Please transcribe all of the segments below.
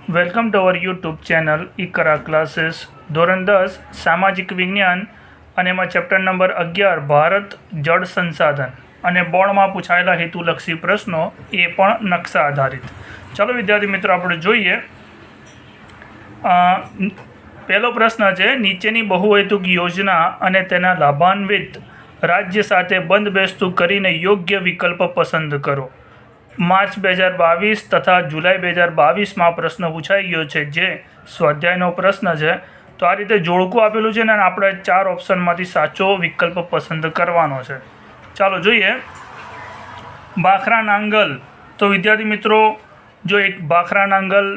Welcome to our YouTube channel Iqra classes ધોરણ 10 સામાજિક વિજ્ઞાન અને એમાં ચેપ્ટર નંબર 11 ભારત જળ સંસાધન અને બોર્ડમાં પૂછાયેલા હેતુલક્ષી પ્રશ્નો એ પણ નકશા આધારિત. ચાલો વિદ્યાર્થી મિત્રો આપણે જોઈએ. પહેલો પ્રશ્ન છે, નીચેની બહુહેતુક યોજના અને તેના લાભાન્વિત રાજ્ય સાથે બંધબેસતું કરીને યોગ્ય વિકલ્પ પસંદ કરો. માર્ચ 2022 તથા જુલાઈ 2022માં પ્રશ્ન પૂછાઈ ગયો છે, જે સ્વાધ્યાયનો પ્રશ્ન છે. તો આ રીતે જોડકું આપેલું છે ને આપણે 4 ઓપ્શનમાંથી સાચો વિકલ્પ પસંદ કરવાનો છે. ચાલો જોઈએ. ભાખરા નાંગલ, તો વિદ્યાર્થી મિત્રો જો એક ભાખરા નાંગલ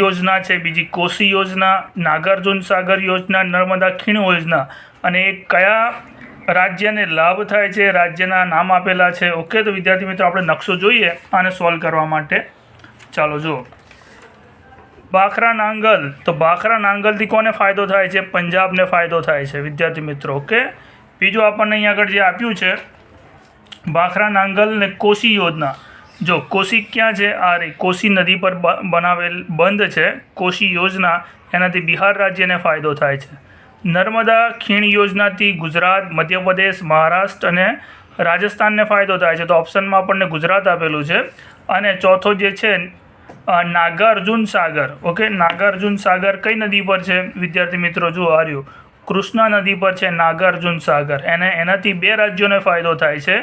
યોજના છે, બીજી કોશી યોજના, નાગાર્જુન સાગર યોજના, નર્મદા ખીણ યોજના, અને એ કયા રાજ્યને લાભ થાય છે, રાજ્યના નામ આપેલા છે. ઓકે, તો વિદ્યાર્થી મિત્રો આપણે નકશો જોઈએ આને સોલ્વ કરવા માટે. ચાલો જુઓ. ભાખરા નાંગલ, તો ભાખરા નાંગલથી કોને ફાયદો થાય છે? પંજાબને ફાયદો થાય છે વિદ્યાર્થી મિત્રો. ઓકે, બીજું આપણને અહીંયા આગળ જે આપ્યું છે ભાખરા નાંગલ ને કોશી યોજના. જો કોશી ક્યાં છે? આ રહી કોશી નદી પર બનાવેલ બંધ છે કોશી યોજના, એનાથી બિહાર રાજ્યને ફાયદો થાય છે. નર્મદા ખીણ યોજનાથી ગુજરાત, મધ્યપ્રદેશ, મહારાષ્ટ્ર અને રાજસ્થાનને ફાયદો થાય છે. તો ઓપ્શનમાં આપણને ગુજરાત આપેલું છે. અને ચોથો જે છે નાગાર્જુન સાગર. ઓકે, નાગાર્જુન સાગર કઈ નદી પર છે વિદ્યાર્થી મિત્રો? જુઓ આર્યું કૃષ્ણા નદી પર છે નાગાર્જુન સાગર. એનાથી 2 રાજ્યોને ફાયદો થાય છે,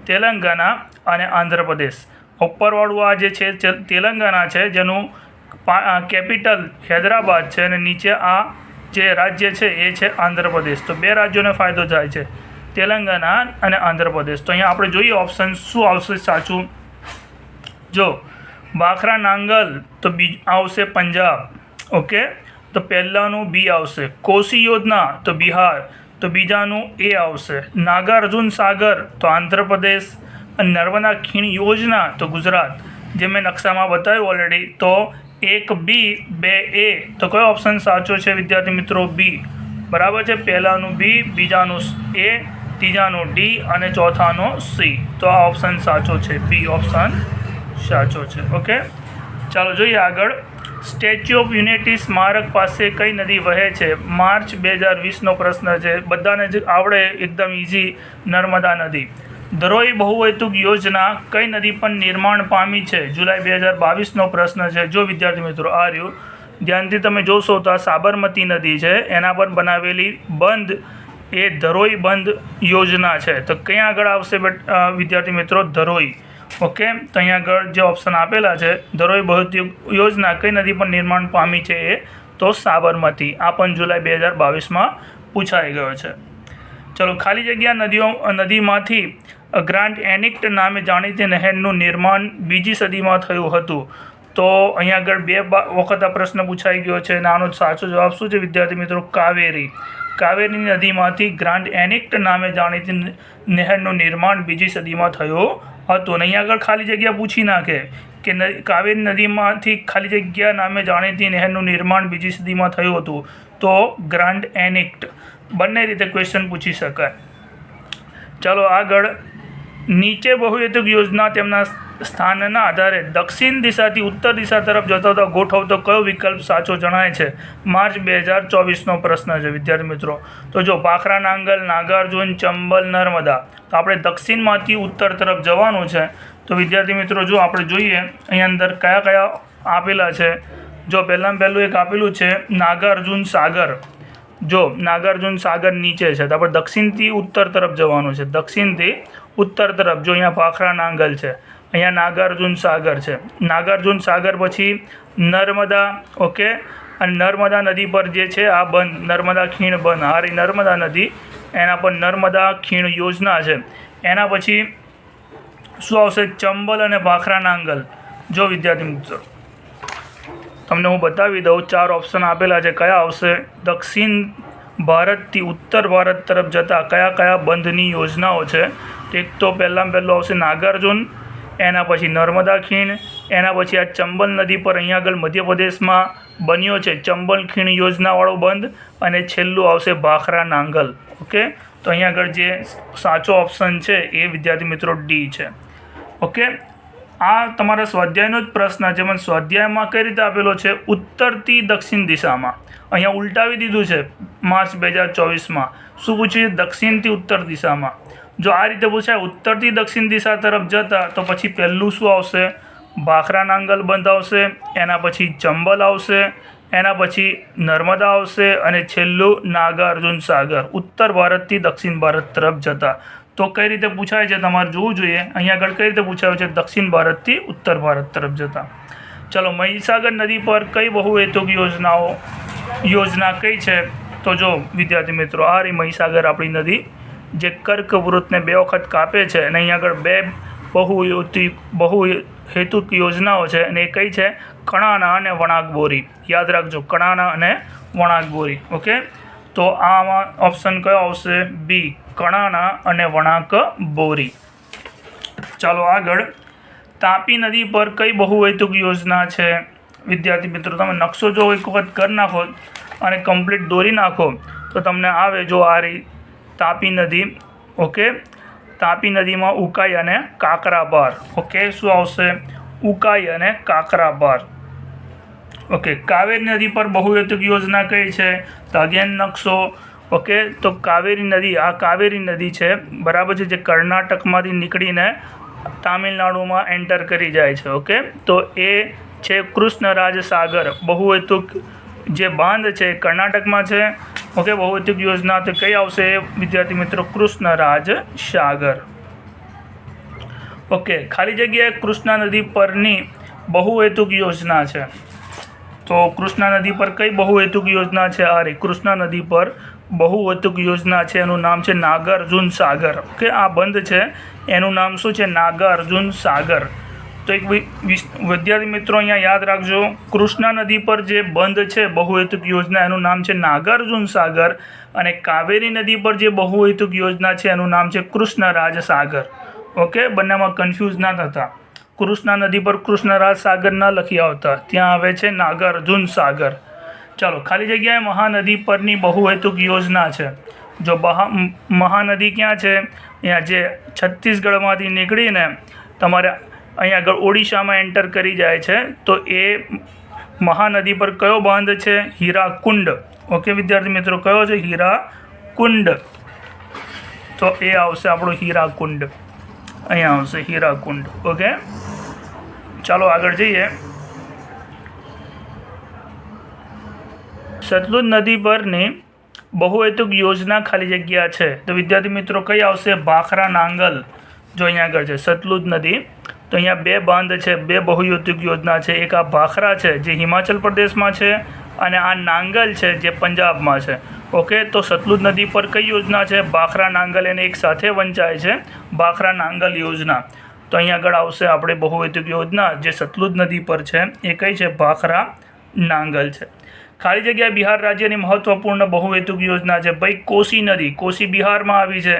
તેલંગાણા અને આંધ્રપ્રદેશ. ઉપરવાળું આ જે છે તેલંગાણા છે, જેનું કેપિટલ હૈદરાબાદ છે, અને નીચે આ જે રાજ્ય છે એ છે આંધ્રપ્રદેશ. તો 2 રાજ્યોને ફાયદો થાય છે, તેલંગાણા અને આંધ્રપ્રદેશ. તો અહીંયા આપણે જોઈએ ઓપ્શન શું આવશે સાચું. જો ભાખરા નાંગલ તો આવશે પંજાબ. ઓકે, તો પહેલાંનું બી આવશે. કોશી યોજના તો બિહાર, તો બીજાનું એ આવશે. નાગાર્જુન સાગર તો આંધ્રપ્રદેશ, અને નર્મદા ખીણ યોજના તો ગુજરાત, જે મેં નકશામાં બતાવ્યું ઓલરેડી. તો 1 બી 2 એ, તો કયો ઓપ્શન સાચો છે વિદ્યાર્થી મિત્રો? બી. બરાબર છે. પહેલાંનું બી, બીજાનું એ, ત્રીજાનું ડી અને ચોથાનો સી. તો આ ઓપ્શન સાચો છે, બી ઓપ્શન સાચો છે. ઓકે, ચાલો જોઈએ આગળ. સ્ટેચ્યુ ઓફ યુનિટી સ્મારક પાસે કઈ નદી વહે છે? માર્ચ 2020નો પ્રશ્ન છે, બધાને જ આવડે, એકદમ ઇઝી. નર્મદા નદી. ધરોઈ બહુહેતુક યોજના કઈ નદી પર નિર્માણ પામી છે? જુલાઈ 2022નો પ્રશ્ન છે. જો વિદ્યાર્થી મિત્રો આ રહ્યું, ધ્યાનથી તમે જોશો તો આ સાબરમતી નદી છે, એના પર બનાવેલી બંધ એ ધરોઈ બંધ યોજના છે. તો ક્યાં આગળ આવશે વિદ્યાર્થી મિત્રો? ધરોઈ. ઓકે, તો અહીંયા આગળ જે ઓપ્શન આપેલા છે ધરોઈ બહુહેતુક યોજના કઈ નદી પર નિર્માણ પામી છે? એ તો સાબરમતી. આ પણ જુલાઈ 2022માં પૂછાઈ ગયો છે. ચલો, ખાલી જગ્યા નદીમાંથી ગ્રાન્ડ એનિક્ટ નામે જાણીતી નહેરનું નિર્માણ બીજી સદીમાં થયું હતું. તો અહીંયા આગળ 2 વખત આ પ્રશ્ન પૂછાઈ ગયો છે, અને આનો સાચો જવાબ શું છે વિદ્યાર્થી મિત્રો? કાવેરી. કાવેરી નદીમાંથી ગ્રાન્ડ એનિક્ટ નામે જાણીતી નહેરનું નિર્માણ બીજી સદીમાં થયું હતું. અને અહીંયા આગળ ખાલી જગ્યા પૂછી નાખે કે કાવેરી નદીમાંથી ખાલી જગ્યા નામે જાણીતી નહેરનું નિર્માણ બીજી સદીમાં થયું હતું, તો ગ્રાન્ડ એનિક્ટ. બંને રીતે ક્વેશ્ચન પૂછી શકાય. ચાલો આગળ. નીચે બહુહેતુક યોજના તેમના સ્થાનના આધારે દક્ષિણ દિશાથી ઉત્તર દિશા તરફ જતો ગોઠવતો કયો વિકલ્પ સાચો જણાય છે? માર્ચ 2024નો પ્રશ્ન છે વિદ્યાર્થી મિત્રો. તો જો ભાખરા નાંગલ, નાગાર્જુન, ચંબલ, નર્મદા, તો આપણે દક્ષિણમાંથી ઉત્તર તરફ જવાનું છે. તો વિદ્યાર્થી મિત્રો જો આપણે જોઈએ અહીં અંદર કયા કયા આપેલા છે. જો પહેલું એક આપેલું છે નાગાર્જુન સાગર. જો નાગાર્જુન સાગર નીચે છે, તો આપણે દક્ષિણથી ઉત્તર તરફ જવાનું છે, દક્ષિણથી ઉત્તર તરફ. જો અહીંયા ભાખરા નાંગલ છે, અહીંયા નાગાર્જુન સાગર છે. નાગાર્જુન સાગર પછી નર્મદા. ઓકે, અને નર્મદા નદી પર જે છે આ બંધ, નર્મદા ખીણ બંધ, હારી નર્મદા નદી, એના પર નર્મદા ખીણ યોજના છે. એના પછી શું આવશે? ચંબલ અને ભાખરા નાંગલ. જો વિદ્યાર્થી મિત્રો તમને હું બતાવી દઉં, 4 ઓપ્શન આપેલા છે. કયા આવશે? દક્ષિણ ભારતથી ઉત્તર ભારત તરફ જતા કયા બંધની યોજનાઓ છે? એક તો પહેલું આવશે નાગાર્જુન, એના પછી નર્મદા ખીણ, એના પછી આ ચંબલ નદી પર અહીંયા આગળ મધ્યપ્રદેશમાં બન્યો છે ચંબલ ખીણ યોજનાવાળો બંધ, અને છેલ્લું આવશે ભાખરા નાંગલ. ઓકે, તો અહીંયા આગળ જે સાચો ઓપ્શન છે એ વિદ્યાર્થી મિત્રો ડી છે. ઓકે, આ તમારા સ્વાધ્યાયનો જ પ્રશ્ન છે, પણ સ્વાધ્યાયમાં કઈ રીતે આપેલો છે? ઉત્તરથી દક્ષિણ દિશામાં. અહીંયા ઉલટાવી દીધું છે. માર્ચ 2024માં શું પૂછ્યું? દક્ષિણથી ઉત્તર દિશામાં. જો આ રીતે પૂછાય ઉત્તરથી દક્ષિણ દિશા તરફ જતા, તો પછી પહેલું શું આવશે? ભાખરા નાંગલ બંધ આવશે, એના પછી ચંબલ આવશે, એના પછી નર્મદા આવશે, અને છેલ્લું નાગાર્જુન સાગર, ઉત્તર ભારતથી દક્ષિણ ભારત તરફ જતા. તો કઈ રીતે પૂછાય છે તમારે જોવું જોઈએ. અહીંયા આગળ કઈ રીતે પૂછાયું છે? દક્ષિણ ભારતથી ઉત્તર ભારત તરફ જતા. ચલો, મહીસાગર નદી પર કઈ બહુહેતુક યોજના કઈ છે? તો જો વિદ્યાર્થી મિત્રો, આ રહી મહીસાગર આપણી નદી, જે કર્કવૃતને 2 વખત કાપે છે, અને અહીંયા આગળ 2 બહુહેતુક યોજનાઓ છે, અને એ કઈ છે? કણાના અને વણાક બોરી. યાદ રાખજો, કણાના અને વણાક બોરી. ઓકે, તો આમાં ઓપ્શન કયો આવશે? બી, કણાના અને વણાક બોરી. ચાલો આગળ, તાપી નદી પર કઈ બહુહેતુક યોજના છે? વિદ્યાર્થી મિત્રો, તમે નકશો જો એક વખત કરી નાખો અને કમ્પ્લીટ દોરી નાખો તો તમને આવે. જો આ રહી તાપી નદી. ઓકે, તાપી નદીમાં ઉકાઈ અને કાકરાબાર. ઓકે, શું આવશે? ઉકાઈ અને કાકરાબાર. ઓકે, કાવેરી નદી પર બહુહેતુક યોજના કઈ છે? તો અગેન નકશો. ઓકે, તો કાવેરી નદી, આ કાવેરી નદી છે, બરાબર છે, જે કર્ણાટકમાંથી નીકળીને તામિલનાડુમાં એન્ટર કરી જાય છે. ઓકે, તો એ છે કૃષ્ણરાજ સાગર. બહુહેતુક જે બાંધ છે કર્ણાટકમાં છે. ઓકે, બહુહેતુક યોજના તો કઈ આવશે વિદ્યાર્થી મિત્રો? કૃષ્ણરાજ સાગર. ઓકે, ખાલી જગ્યાએ કૃષ્ણા નદી પરની બહુહેતુક યોજના છે. તો કૃષ્ણા નદી પર કઈ બહુહેતુક યોજના છે? આ રહી કૃષ્ણા નદી પર બહુહેતુક યોજના છે, એનું નામ છે નાગાર્જુન સાગર. ઓકે, આ બંધ છે, એનું નામ શું છે? નાગાર્જુન સાગર. તો એક વિદ્યાર્થી મિત્રો અહીંયા યાદ રાખજો, કૃષ્ણા નદી પર જે બંધ છે બહુહેતુક યોજના, એનું નામ છે નાગાર્જુન સાગર, અને કાવેરી નદી પર જે બહુહેતુક યોજના છે એનું નામ છે કૃષ્ણરાજ સાગર. ઓકે, બંનેમાં કન્ફ્યુઝ ના થતા. કૃષ્ણા નદી પર કૃષ્ણરાજ સાગર ના લખી આવતા, ત્યાં આવે છે નાગાર્જુન સાગર. ચાલો, ખાલી જગ્યાએ મહાનદી પરની બહુહેતુક યોજના છે. જો મહાનદી ક્યાં છે? અહીંયા જે છત્તીસગઢમાંથી નીકળીને તમારે અહીંયા આગળ ઓડિશામાં એન્ટર કરી જાય છે, તો એ મહાનદી પર કયો બાંધ છે? હીરાકુંડ. ઓકે વિદ્યાર્થી મિત્રો, કયો છે? હીરાકુંડ. તો એ આવશે આપણો હીરાકુંડ. અહીંયા આવશે હીરાકુંડ. ઓકે, ચાલો આગળ જઈએ. સતલુજ નદી પરની બહુહેતુક યોજના ખાલી જગ્યા છે, તો વિદ્યાર્થી મિત્રો કઈ આવશે? ભાખરા નાંગલ. જો અહીંયા આગળ છે સતલુજ નદી, તો અહીંયા 2 બાંધ છે, 2 બહુહેતુક યોજના છે. એક આ ભાખરા છે જે હિમાચલ પ્રદેશમાં છે, અને આ નાંગલ છે જે પંજાબમાં છે. ઓકે, તો સતલુજ નદી પર કઈ યોજના છે? ભાખરા નાંગલ, એને એક સાથે વંચાય છે, ભાખરા નાંગલ યોજના. તો અહીંયા આગળ આવશે આપણે બહુહેતુક યોજના જે સતલુજ નદી પર છે, એ કઈ છે? ભાખરા નાંગલ છે. ખાલી જગ્યા બિહાર રાજ્યની મહત્વપૂર્ણ બહુહેતુક યોજના છે ભાઈ કોસી નદી. કોસી બિહારમાં આવી છે,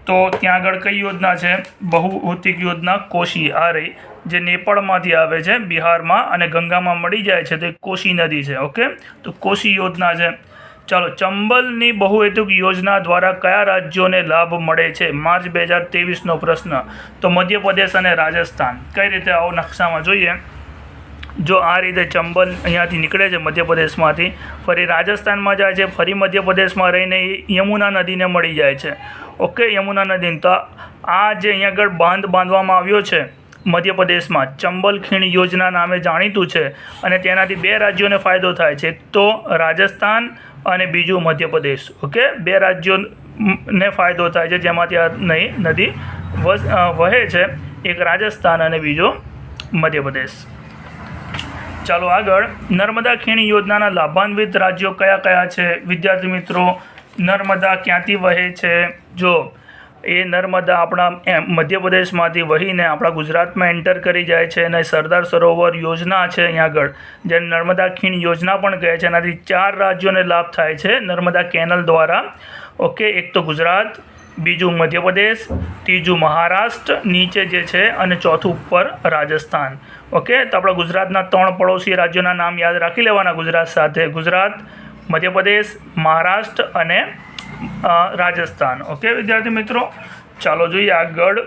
તો ત્યાં આગળ કઈ યોજના છે? બહુહેતુક યોજના કોસી. આ રહી, જે નેપાળમાંથી આવે છે બિહારમાં અને ગંગામાં મળી જાય છે, તો એ કોસી નદી છે. ઓકે, તો કોસી યોજના છે. ચાલો, ચંબલની બહુહેતુક યોજના દ્વારા કયા રાજ્યોને લાભ મળે છે? માર્ચ 2023નો પ્રશ્ન. તો મધ્યપ્રદેશ અને રાજસ્થાન. કઈ રીતે આવો નકશામાં જોઈએ. જો આ રીતે ચંબલ અહીંયાથી નીકળે છે મધ્યપ્રદેશમાંથી, ફરી રાજસ્થાનમાં જાય છે, ફરી મધ્યપ્રદેશમાં રહીને યમુના નદીને મળી જાય છે. ઓકે, યમુના નદીને. તો આ જે અહીંયા આગળ બાંધ બાંધવામાં આવ્યો છે મધ્યપ્રદેશમાં, ચંબલ ખીણ યોજના નામે જાણીતું છે, અને તેનાથી 2 રાજ્યોને ફાયદો થાય છે. એક તો રાજસ્થાન અને બીજું મધ્યપ્રદેશ. ઓકે, 2 રાજ્યોને ફાયદો થાય છે જેમાંથી આ નદી વહે છે, એક રાજસ્થાન અને બીજો મધ્યપ્રદેશ. ચાલો આગળ, નર્મદા ખીણ યોજનાના લાભાન્વિત રાજ્યો કયા કયા છે? વિદ્યાર્થી મિત્રો, નર્મદા ક્યાંથી વહે છે? જો એ નર્મદા આપણા મધ્યપ્રદેશમાંથી વહીને આપણા ગુજરાતમાં એન્ટર કરી જાય છે, અને સરદાર સરોવર યોજના છે અહીંયા આગળ, જેને નર્મદા ખીણ યોજના પણ કહે છે. એનાથી 4 રાજ્યોને લાભ થાય છે નર્મદા કેનલ દ્વારા. ઓકે, એક તો ગુજરાત, બીજું મધ્યપ્રદેશ, ત્રીજું મહારાષ્ટ્ર નીચે જે છે, અને ચોથું ઉપર રાજસ્થાન. ઓકે, તો આપણા ગુજરાતના 3 પડોશી રાજ્યોના નામ યાદ રાખી લેવાના ગુજરાત સાથે. ગુજરાત, મધ્યપ્રદેશ, મહારાષ્ટ્ર અને રાજસ્થાન. ઓકે વિદ્યાર્થી મિત્રો, ચાલો જોઈએ આગળ.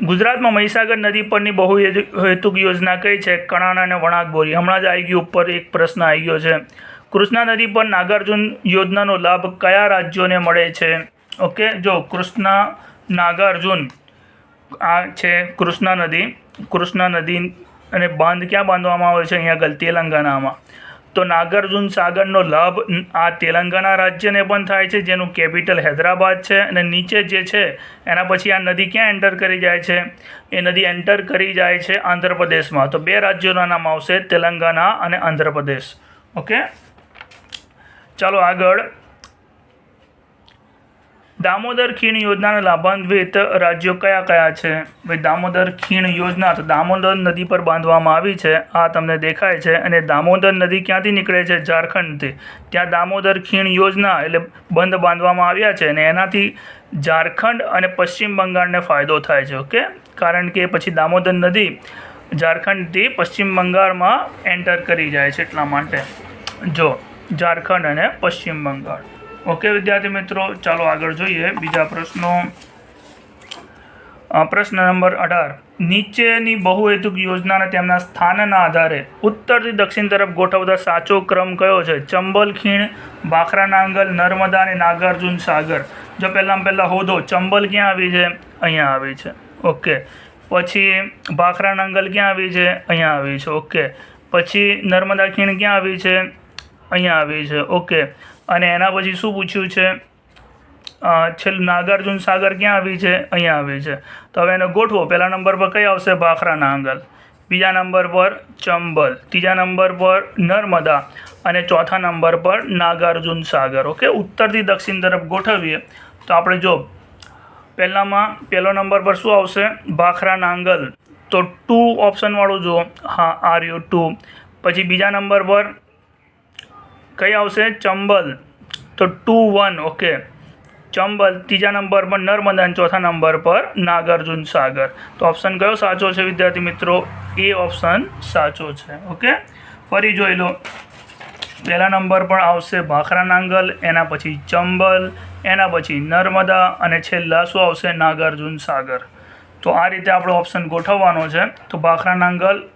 ગુજરાતમાં મહીસાગર નદી પરની બહુહેતુક યોજના કઈ છે? કણાણા અને વણાક બોરી. હમણાં જ આવી ગયું, ઉપર એક પ્રશ્ન આવી ગયો છે. કૃષ્ણા નદી પર નાગાર્જુન યોજનાનો લાભ કયા રાજ્યોને મળે છે? ઓકે, જો કૃષ્ણા નાગાર્જુન આ છે કૃષ્ણા નદી અને બાંધ ક્યાં બાંધવામાં આવે છે? અહીંયા આગળ તેલંગાણામાં. તો નાગાર્જુન સાગરનો લાભ આ તેલંગાણા રાજ્યને પણ થાય છે, જેનું કેપિટલ હૈદરાબાદ છે. અને નીચે જે છે એના પછી આ નદી ક્યાં એન્ટર કરી જાય છે? એ નદી એન્ટર કરી જાય છે આંધ્રપ્રદેશમાં. તો 2 રાજ્યોના નામ આવશે, તેલંગાણા અને આંધ્રપ્રદેશ. ઓકે, ચાલો આગળ. દામોદર ખીણ યોજનાના લાભાન્વિત રાજ્યો કયા કયા છે? ભાઈ દામોદર ખીણ યોજના તો દામોદર નદી પર બાંધવામાં આવી છે, આ તમને દેખાય છે. અને દામોદર નદી ક્યાંથી નીકળે છે? ઝારખંડથી. ત્યાં દામોદર ખીણ યોજના એટલે બંધ બાંધવામાં આવ્યા છે, અને એનાથી ઝારખંડ અને પશ્ચિમ બંગાળને ફાયદો થાય છે. ઓકે, કારણ કે પછી દામોદર નદી ઝારખંડથી પશ્ચિમ બંગાળમાં એન્ટર કરી જાય છે, એટલા માટે. જો ઝારખંડ અને પશ્ચિમ બંગાળ. ઓકે વિદ્યાર્થી મિત્રો, ચાલો આગળ જોઈએ બીજા પ્રશ્નો. પ્રશ્ન નંબર 18. નીચેની બહુહેતુક યોજનાના તેમના સ્થાનના આધારે ઉત્તરથી દક્ષિણ તરફ ગોઠવતા સાચો ક્રમ કયો છે? ચંબલ ખીણ, ભાખરા નાંગલ, નર્મદા અને નાગાર્જુન સાગર. જો પહેલાં હોદો ચંબલ ક્યાં આવી છે? અહીંયા આવી છે. ઓકે, પછી ભાખરા નાંગલ ક્યાં આવી છે? અહીંયા આવી છે. ઓકે, પછી નર્મદા ખીણ ક્યાં આવી છે? અહીંયા આવી છે. ઓકે, અને એના પછી શું પૂછ્યું છે? છેલ્લું નાગાર્જુન સાગર ક્યાં આવી છે? અહીંયા આવી છે. તો હવે એને ગોઠવો. પહેલા નંબર પર કઈ આવશે? ભાખરા નાંગલ. બીજા નંબર પર ચંબલ. ત્રીજા નંબર પર નર્મદા. અને ચોથા નંબર પર નાગાર્જુન સાગર. ઓકે, ઉત્તરથી દક્ષિણ તરફ ગોઠવીએ તો આપણે જો પહેલો નંબર પર શું આવશે? ભાખરા નાંગલ. તો 2 ઓપ્શનવાળું જુઓ. હા, આર્યુ 2. પછી બીજા નંબર પર કઈ આવશે? ચંબલ. તો 2 1. ઓકે, ચંબલ. ત્રીજા નંબર પર નર્મદા અને ચોથા નંબર પર નાગાર્જુન સાગર. તો ઓપ્શન કયો સાચો છે વિદ્યાર્થી મિત્રો? એ ઓપ્શન સાચો છે. ઓકે, ફરી જોઈ લો. પહેલા નંબર પર આવશે ભાખરા નાંગલ, એના પછી ચંબલ, એના પછી નર્મદા અને છેલ્લા શું આવશે? નાગાર્જુન સાગર. તો આ રીતે આપણો ઓપ્શન ગોઠવવાનો છે. તો ભાખરા નાંગલ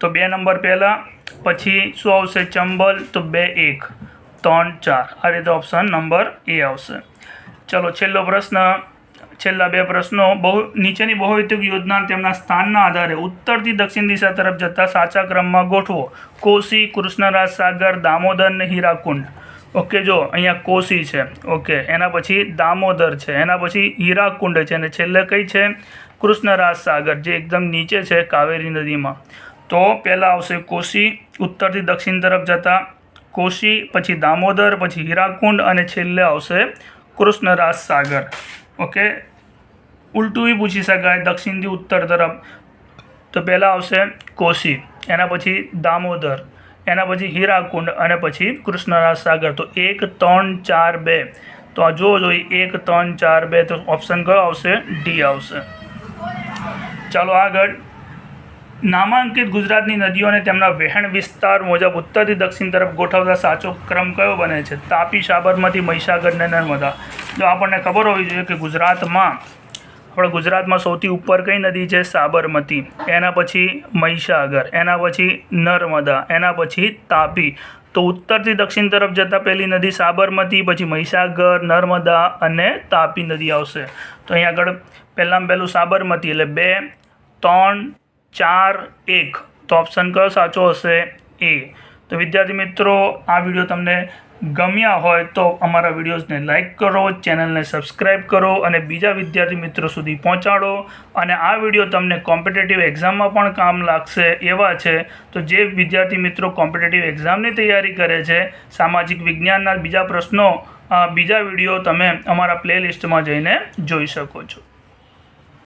તો 2 નંબર પહેલાં, પછી શું આવશે? ચંબલ તો 2 1 3 4. આ રીતે ઓપ્શન નંબર એ આવશે. ચલો છેલ્લો પ્રશ્ન. છેલ્લા 2 પ્રશ્નો. નીચેની બહુહેતુક યોજના તેમના સ્થાનના આધારે ઉત્તરથી દક્ષિણ દિશા તરફ જતા સાચા ક્રમમાં ગોઠવો. કોસી, કૃષ્ણરાજ સાગર, દામોદર ને હીરાકુંડ. ઓકે, જો અહીંયા કોસી છે. ઓકે, એના પછી દામોદર છે, એના પછી હીરાકુંડ છે, અને છેલ્લે કઈ છે? કૃષ્ણરાજ સાગર, જે એકદમ નીચે છે કાવેરી નદીમાં. તો પહેલાં આવશે કોસી, ઉત્તરથી દક્ષિણ તરફ જતા કોસી, પછી દામોદર, પછી હીરાકુંડ અને છેલ્લે આવશે કૃષ્ણરાજ સાગર. ઓકે, ઉલટું બી પૂછી શકાય, દક્ષિણથી ઉત્તર તરફ. તો પહેલાં આવશે કોસી, એના પછી દામોદર, એના પછી હીરાકુંડ અને પછી કૃષ્ણરાજ સાગર. તો 1 3 4 2. તો આ જોઈ 1 3 4 2. તો ઓપ્શન કયો આવશે? ડી આવશે. ચાલો આગળ. નામાંકિત ગુજરાતની નદીઓને તેમના વહેણ વિસ્તાર મુજબ ઉત્તરથી દક્ષિણ તરફ ગોઠવતા સાચો ક્રમ કયો બને છે? તાપી, સાબરમતી, મહીસાગર ને નર્મદા. જો આપણને ખબર હોવી જોઈએ કે ગુજરાતમાં સૌથી ઉપર કઈ નદી છે? સાબરમતી. એના પછી મહીસાગર, એના પછી નર્મદા, એના પછી તાપી. તો ઉત્તરથી દક્ષિણ તરફ જતાં પહેલી નદી સાબરમતી, પછી મહીસાગર, નર્મદા અને તાપી નદી આવશે. તો અહીંયા આગળ પહેલું સાબરમતી એટલે 2 3 4 1. તો ઓપ્શન કયો સાચો હશે? એ. તો વિદ્યાર્થી મિત્રો, આ વિડીયો તમને ગમ્યા હોય તો અમારા વિડીયોઝને લાઇક કરો, ચેનલને સબસ્ક્રાઈબ કરો અને બીજા વિદ્યાર્થી મિત્રો સુધી પહોંચાડો. અને આ વિડીયો તમને કોમ્પિટિટિવ એક્ઝામમાં પણ કામ લાગશે એવા છે. તો જે વિદ્યાર્થી મિત્રો કોમ્પિટિટિવ એક્ઝામની તૈયારી કરે છે, સામાજિક વિજ્ઞાનના બીજા પ્રશ્નો, બીજા વિડીયો તમે અમારા પ્લેલિસ્ટમાં જઈને જોઈ શકો છો.